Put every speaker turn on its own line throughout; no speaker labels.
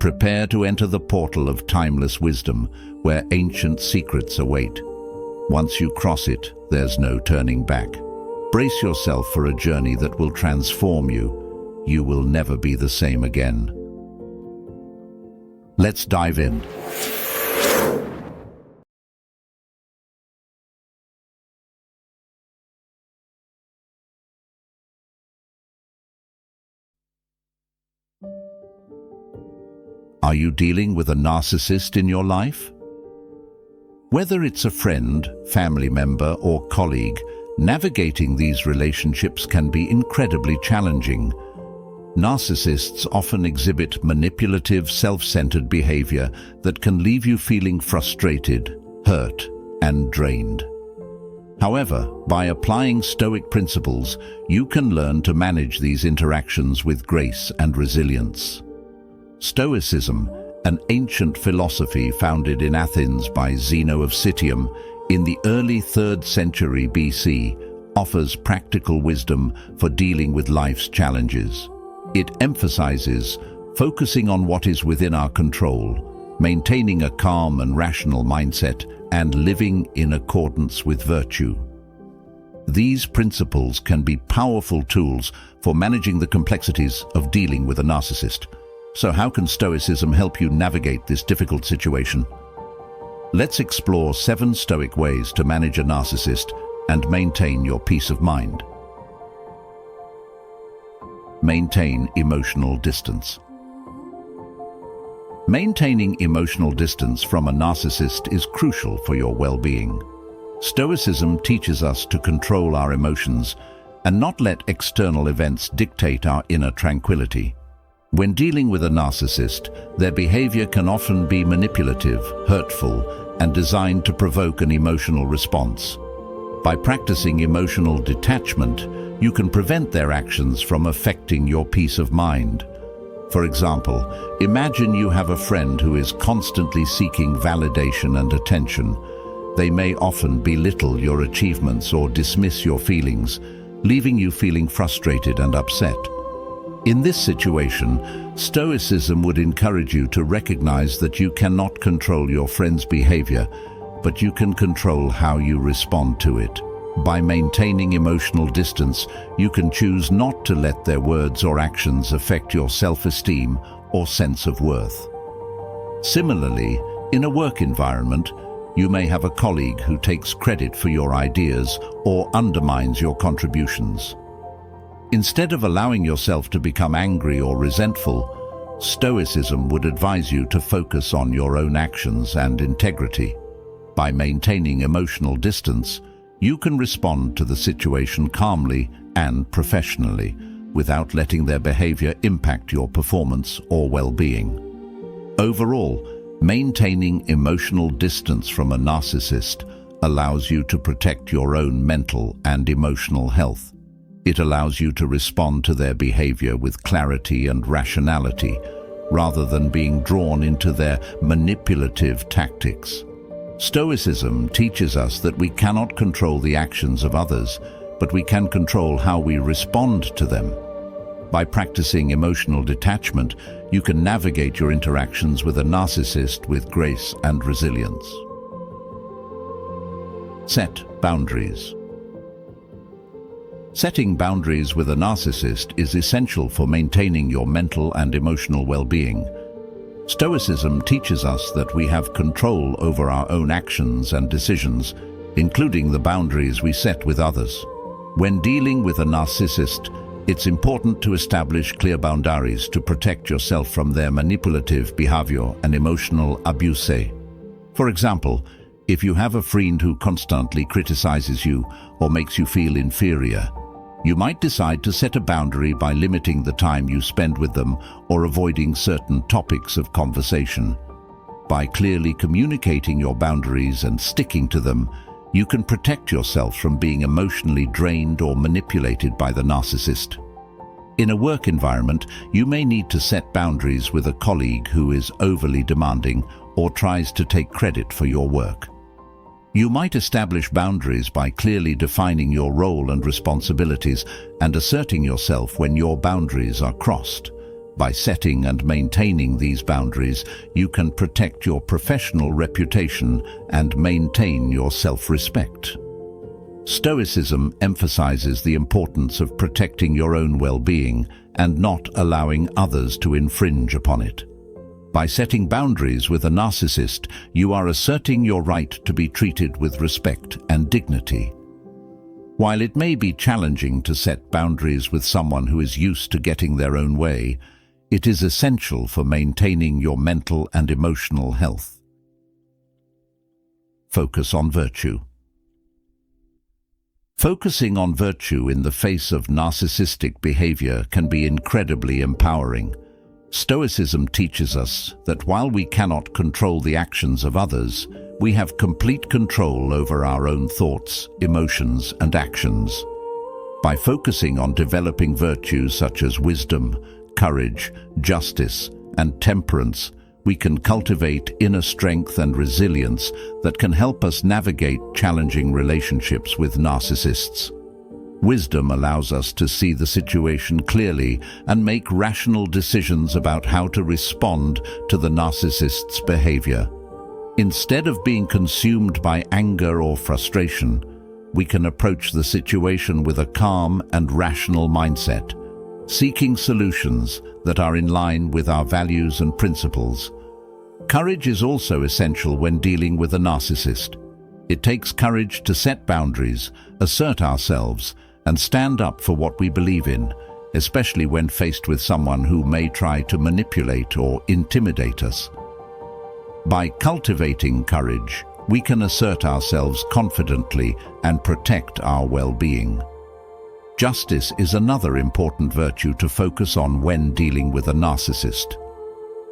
prepare to enter the portal of timeless wisdom where ancient secrets await. Once you cross it, there's no turning back. Brace yourself for a journey that will transform you. You will never be the same again. Let's dive in. Are you dealing with a narcissist in your life? Whether it's a friend, family member, or colleague, navigating these relationships can be incredibly challenging. Narcissists often exhibit manipulative, self-centered behavior that can leave you feeling frustrated, hurt, and drained. However, by applying Stoic principles, you can learn to manage these interactions with grace and resilience. Stoicism, an ancient philosophy founded in Athens by Zeno of Citium in the early 3rd century BC, offers practical wisdom for dealing with life's challenges. It emphasizes focusing on what is within our control, maintaining a calm and rational mindset, and living in accordance with virtue. These principles can be powerful tools for managing the complexities of dealing with a narcissist. So how can Stoicism help you navigate this difficult situation? Let's explore 7 Stoic ways to manage a narcissist and maintain your peace of mind. Maintain emotional distance. Maintaining emotional distance from a narcissist is crucial for your well-being. Stoicism teaches us to control our emotions and not let external events dictate our inner tranquility. When dealing with a narcissist, their behavior can often be manipulative, hurtful, and designed to provoke an emotional response. By practicing emotional detachment, you can prevent their actions from affecting your peace of mind. For example, imagine you have a friend who is constantly seeking validation and attention. They may often belittle your achievements or dismiss your feelings, leaving you feeling frustrated and upset. In this situation, Stoicism would encourage you to recognize that you cannot control your friend's behavior, but you can control how you respond to it. By maintaining emotional distance, you can choose not to let their words or actions affect your self-esteem or sense of worth. Similarly, in a work environment, you may have a colleague who takes credit for your ideas or undermines your contributions. Instead of allowing yourself to become angry or resentful, Stoicism would advise you to focus on your own actions and integrity. By maintaining emotional distance, you can respond to the situation calmly and professionally, without letting their behavior impact your performance or well-being. Overall, maintaining emotional distance from a narcissist allows you to protect your own mental and emotional health. It allows you to respond to their behavior with clarity and rationality, rather than being drawn into their manipulative tactics. Stoicism teaches us that we cannot control the actions of others, but we can control how we respond to them. By practicing emotional detachment, you can navigate your interactions with a narcissist with grace and resilience. Set boundaries. Setting boundaries with a narcissist is essential for maintaining your mental and emotional well-being. Stoicism teaches us that we have control over our own actions and decisions, including the boundaries we set with others. When dealing with a narcissist, it's important to establish clear boundaries to protect yourself from their manipulative behavior and emotional abuse. For example, if you have a friend who constantly criticizes you or makes you feel inferior, you might decide to set a boundary by limiting the time you spend with them or avoiding certain topics of conversation. By clearly communicating your boundaries and sticking to them, you can protect yourself from being emotionally drained or manipulated by the narcissist. In a work environment, you may need to set boundaries with a colleague who is overly demanding or tries to take credit for your work. You might establish boundaries by clearly defining your role and responsibilities and asserting yourself when your boundaries are crossed. By setting and maintaining these boundaries, you can protect your professional reputation and maintain your self-respect. Stoicism emphasizes the importance of protecting your own well-being and not allowing others to infringe upon it. By setting boundaries with a narcissist, you are asserting your right to be treated with respect and dignity. While it may be challenging to set boundaries with someone who is used to getting their own way, it is essential for maintaining your mental and emotional health. Focus on virtue. Focusing on virtue in the face of narcissistic behavior can be incredibly empowering. Stoicism teaches us that while we cannot control the actions of others, we have complete control over our own thoughts, emotions, and actions. By focusing on developing virtues such as wisdom, courage, justice, and temperance, we can cultivate inner strength and resilience that can help us navigate challenging relationships with narcissists. Wisdom allows us to see the situation clearly and make rational decisions about how to respond to the narcissist's behavior. Instead of being consumed by anger or frustration, we can approach the situation with a calm and rational mindset, seeking solutions that are in line with our values and principles. Courage is also essential when dealing with a narcissist. It takes courage to set boundaries, assert ourselves, and stand up for what we believe in, especially when faced with someone who may try to manipulate or intimidate us. By cultivating courage, we can assert ourselves confidently and protect our well-being. Justice is another important virtue to focus on when dealing with a narcissist.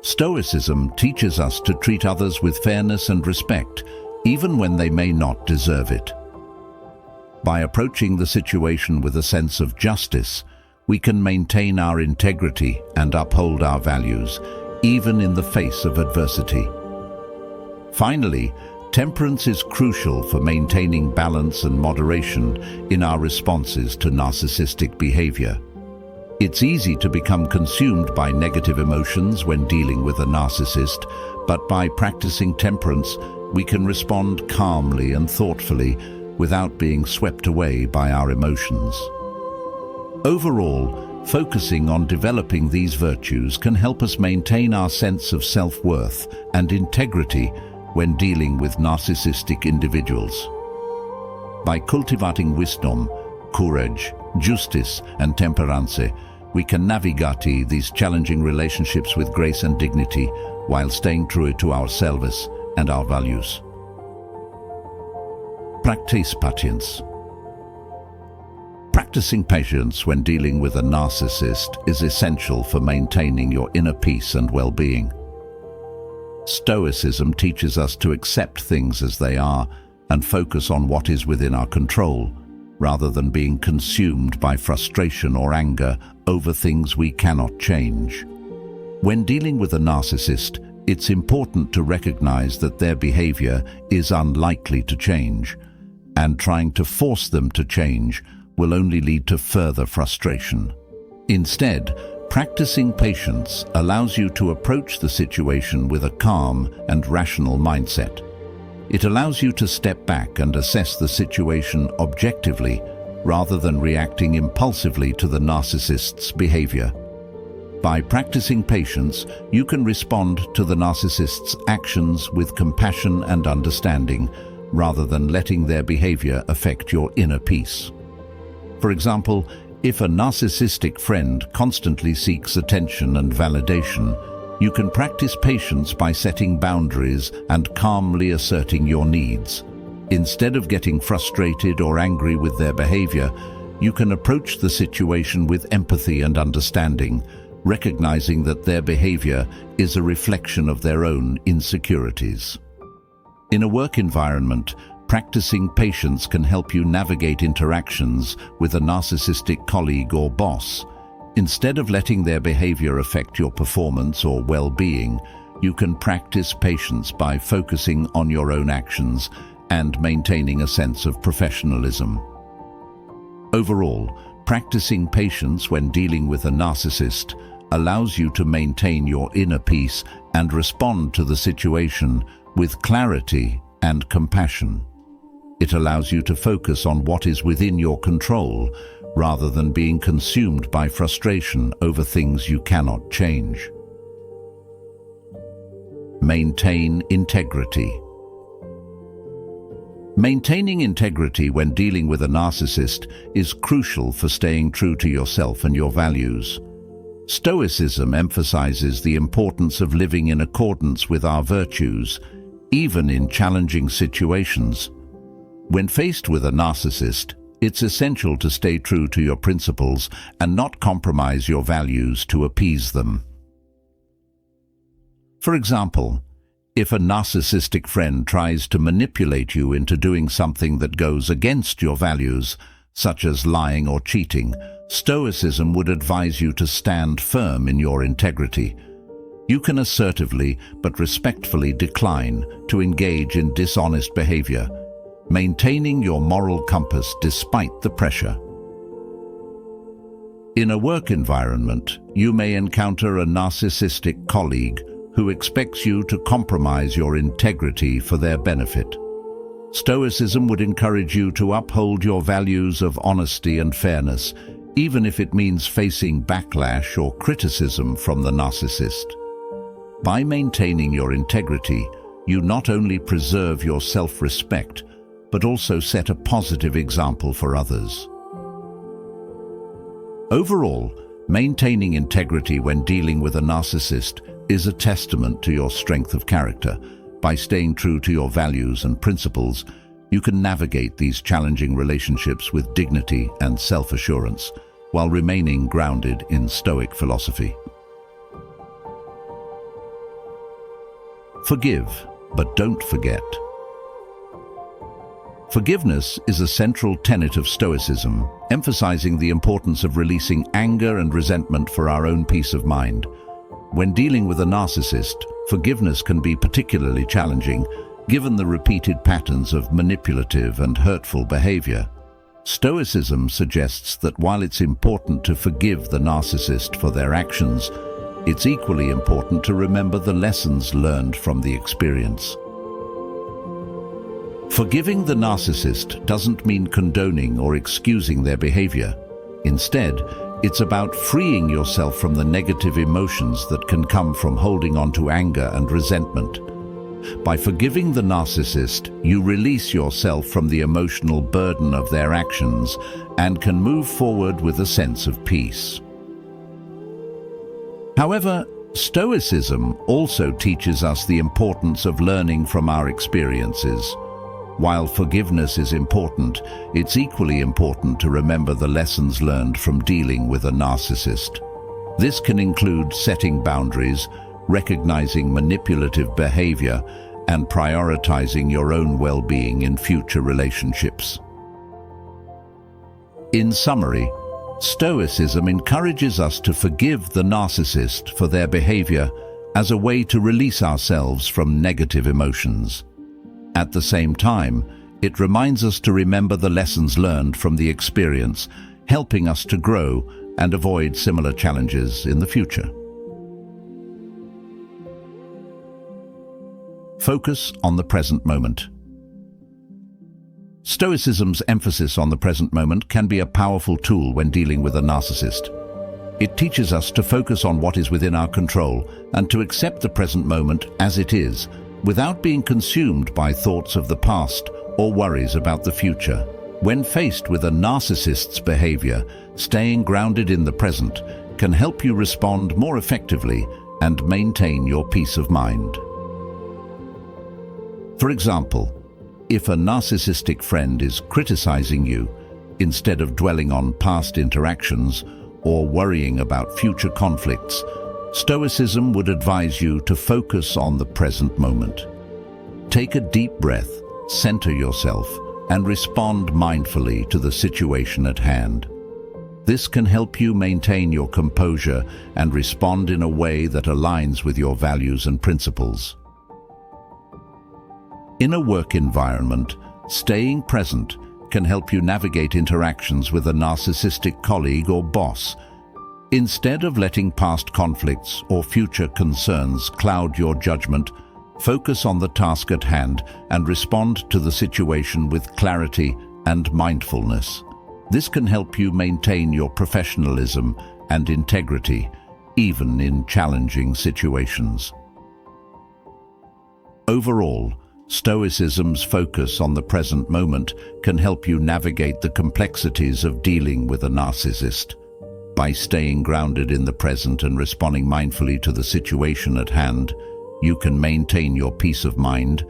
Stoicism teaches us to treat others with fairness and respect, even when they may not deserve it. By approaching the situation with a sense of justice, we can maintain our integrity and uphold our values, even in the face of adversity. Finally, temperance is crucial for maintaining balance and moderation in our responses to narcissistic behavior. It's easy to become consumed by negative emotions when dealing with a narcissist, but by practicing temperance, we can respond calmly and thoughtfully without being swept away by our emotions. Overall, focusing on developing these virtues can help us maintain our sense of self-worth and integrity when dealing with narcissistic individuals. By cultivating wisdom, courage, justice, and temperance, we can navigate these challenging relationships with grace and dignity while staying true to ourselves and our values. Practice patience. Practicing patience when dealing with a narcissist is essential for maintaining your inner peace and well-being. Stoicism teaches us to accept things as they are and focus on what is within our control, rather than being consumed by frustration or anger over things we cannot change. When dealing with a narcissist, it's important to recognize that their behavior is unlikely to change, and trying to force them to change will only lead to further frustration. Instead, practicing patience allows you to approach the situation with a calm and rational mindset. It allows you to step back and assess the situation objectively, rather than reacting impulsively to the narcissist's behavior. By practicing patience, you can respond to the narcissist's actions with compassion and understanding, rather than letting their behavior affect your inner peace. For example, if a narcissistic friend constantly seeks attention and validation, you can practice patience by setting boundaries and calmly asserting your needs. Instead of getting frustrated or angry with their behavior, you can approach the situation with empathy and understanding, recognizing that their behavior is a reflection of their own insecurities. In a work environment, practicing patience can help you navigate interactions with a narcissistic colleague or boss. Instead of letting their behavior affect your performance or well-being, you can practice patience by focusing on your own actions and maintaining a sense of professionalism. Overall, practicing patience when dealing with a narcissist allows you to maintain your inner peace and respond to the situation with clarity and compassion. It allows you to focus on what is within your control, rather than being consumed by frustration over things you cannot change. Maintain integrity. Maintaining integrity when dealing with a narcissist is crucial for staying true to yourself and your values. Stoicism emphasizes the importance of living in accordance with our virtues, even in challenging situations. When faced with a narcissist, it's essential to stay true to your principles and not compromise your values to appease them. For example, if a narcissistic friend tries to manipulate you into doing something that goes against your values, such as lying or cheating, Stoicism would advise you to stand firm in your integrity. You can assertively but respectfully decline to engage in dishonest behavior, maintaining your moral compass despite the pressure. In a work environment, you may encounter a narcissistic colleague who expects you to compromise your integrity for their benefit. Stoicism would encourage you to uphold your values of honesty and fairness, even if it means facing backlash or criticism from the narcissist. By maintaining your integrity, you not only preserve your self-respect, but also set a positive example for others. Overall, maintaining integrity when dealing with a narcissist is a testament to your strength of character. By staying true to your values and principles, you can navigate these challenging relationships with dignity and self-assurance, while remaining grounded in Stoic philosophy. Forgive, but don't forget. Forgiveness is a central tenet of Stoicism, emphasizing the importance of releasing anger and resentment for our own peace of mind. When dealing with a narcissist, forgiveness can be particularly challenging, given the repeated patterns of manipulative and hurtful behavior. Stoicism suggests that while it's important to forgive the narcissist for their actions, it's equally important to remember the lessons learned from the experience. Forgiving the narcissist doesn't mean condoning or excusing their behavior. Instead, it's about freeing yourself from the negative emotions that can come from holding on to anger and resentment. By forgiving the narcissist, you release yourself from the emotional burden of their actions and can move forward with a sense of peace. However, Stoicism also teaches us the importance of learning from our experiences. While forgiveness is important, it's equally important to remember the lessons learned from dealing with a narcissist. This can include setting boundaries, recognizing manipulative behavior, and prioritizing your own well-being in future relationships. In summary, Stoicism encourages us to forgive the narcissist for their behavior as a way to release ourselves from negative emotions. At the same time, it reminds us to remember the lessons learned from the experience, helping us to grow and avoid similar challenges in the future. Focus on the present moment. Stoicism's emphasis on the present moment can be a powerful tool when dealing with a narcissist. It teaches us to focus on what is within our control and to accept the present moment as it is, without being consumed by thoughts of the past or worries about the future. When faced with a narcissist's behavior, staying grounded in the present can help you respond more effectively and maintain your peace of mind. For example, if a narcissistic friend is criticizing you, instead of dwelling on past interactions or worrying about future conflicts, Stoicism would advise you to focus on the present moment. Take a deep breath, center yourself, and respond mindfully to the situation at hand. This can help you maintain your composure and respond in a way that aligns with your values and principles. In a work environment, staying present can help you navigate interactions with a narcissistic colleague or boss. Instead of letting past conflicts or future concerns cloud your judgment, focus on the task at hand and respond to the situation with clarity and mindfulness. This can help you maintain your professionalism and integrity, even in challenging situations. Overall, Stoicism's focus on the present moment can help you navigate the complexities of dealing with a narcissist. By staying grounded in the present and responding mindfully to the situation at hand, you can maintain your peace of mind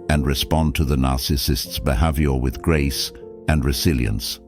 and respond to the narcissist's behavior with grace and resilience.